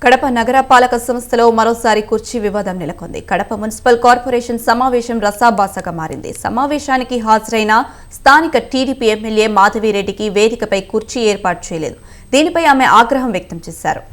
కడప నగరపాలక సంస్థలో మరోసారి కుర్చీ వివాదం నెలకొంది. కడప మున్సిపల్ కార్పొరేషన్ సమావేశం రసాభాసగా మారింది. సమావేశానికి హాజరైన స్థానిక టీడీపీ ఎమ్మెల్యే మాధవిరెడ్డికి వేదికపై కుర్చీ ఏర్పాటు చేయలేదు. దీనిపై ఆమె ఆగ్రహం వ్యక్తం చేశారు.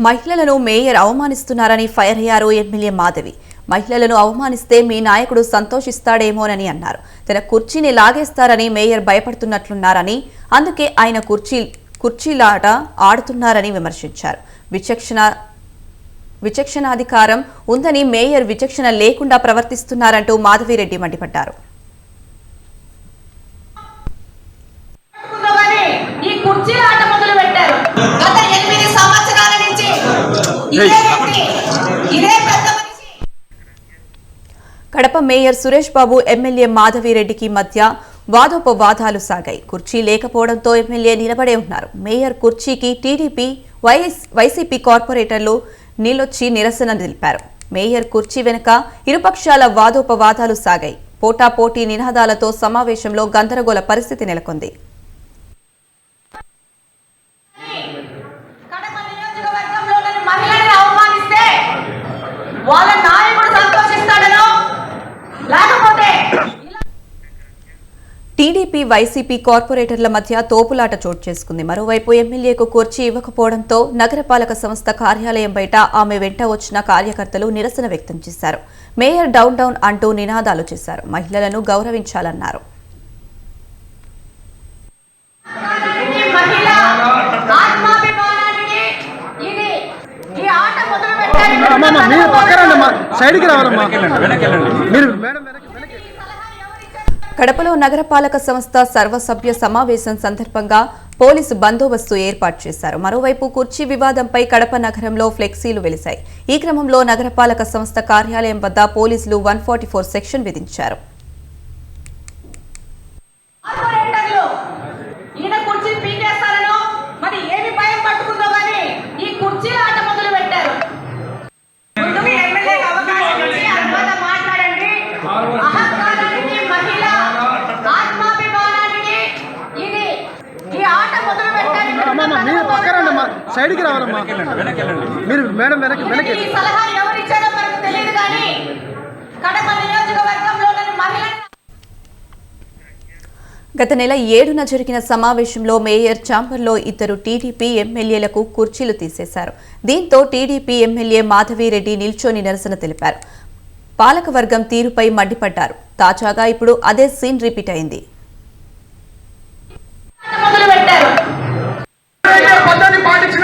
మహిళలను మేయర్ అవమానిస్తున్నారని ఫైర్ అయ్యారు ఎమ్మెల్యే మాధవి. మహిళలను అవమానిస్తే మీ నాయకుడు సంతోషిస్తాడేమోనని అన్నారు. తన కుర్చీని లాగేస్తారని మేయర్ భయపడుతున్నట్లున్నారని, అందుకే ఆయన కుర్చీలాట ఆడుతున్నారని విమర్శించారు. విచక్షణాధికారం ఉందని మేయర్ విచక్షణ లేకుండా ప్రవర్తిస్తున్నారంటూ మాధవిరెడ్డి మండిపడ్డారు. కడప మేయర్ సురేష్ బాబు ఎమ్మెల్యే మాధవిరెడ్డికి మధ్య వాదోపవాదాలు సాగాయి. కుర్చీ లేకపోవడంతో ఎమ్మెల్యే నిలబడే ఉన్నారు. మేయర్ కుర్చీకి టీడీపీ వైసీపీ కార్పొరేటర్లు నీళ్లొచ్చి నిరసన తెలిపారు. మేయర్ కుర్చీ వెనుక ఇరుపక్షాల వాదోపవాదాలు సాగాయి. పోటాపోటీ నినాదాలతో సమావేశంలో గందరగోళ పరిస్థితి నెలకొంది. టీడీపీ వైసీపీ కార్పొరేటర్ల మధ్య తోపులాట చోటు చేసుకుంది. మరోవైపు ఎమ్మెల్యేకు కుర్చీ ఇవ్వకపోవడంతో నగరపాలక సంస్థ కార్యాలయం బయట ఆమె వెంట వచ్చిన కార్యకర్తలు నిరసన వ్యక్తం చేశారు. మేయర్ డౌన్ డౌన్ అంటూ నినాదాలు చేశారు. మహిళలను గౌరవించాలన్నారు. కడపలో నగరపాలక సంస్థ సర్వసభ్య సమావేశం సందర్భంగా పోలీసు బందోబస్తు ఏర్పాటు చేశారు. మరోవైపు కుర్చీ వివాదంపై కడప నగరంలో ఫ్లెక్సీలు వెలిశాయి. ఈ క్రమంలో నగరపాలక సంస్థ కార్యాలయం వద్ద పోలీసులు 144 సెక్షన్ విధించారు. గత నెల 7న జరిగిన సమావేశంలో మేయర్ ఛాంబర్లో ఇద్దరు టీడీపీ ఎమ్మెల్యేలకు కుర్చీలు తీసేశారు. దీంతో టీడీపీ ఎమ్మెల్యే మాధవిరెడ్డి నిల్చొని నిరసన తెలిపారు. పాలకవర్గం తీరుపై మండిపడ్డారు. తాజాగా ఇప్పుడు అదే సీన్ రిపీట్ అయింది. పద్ధతి పాటించి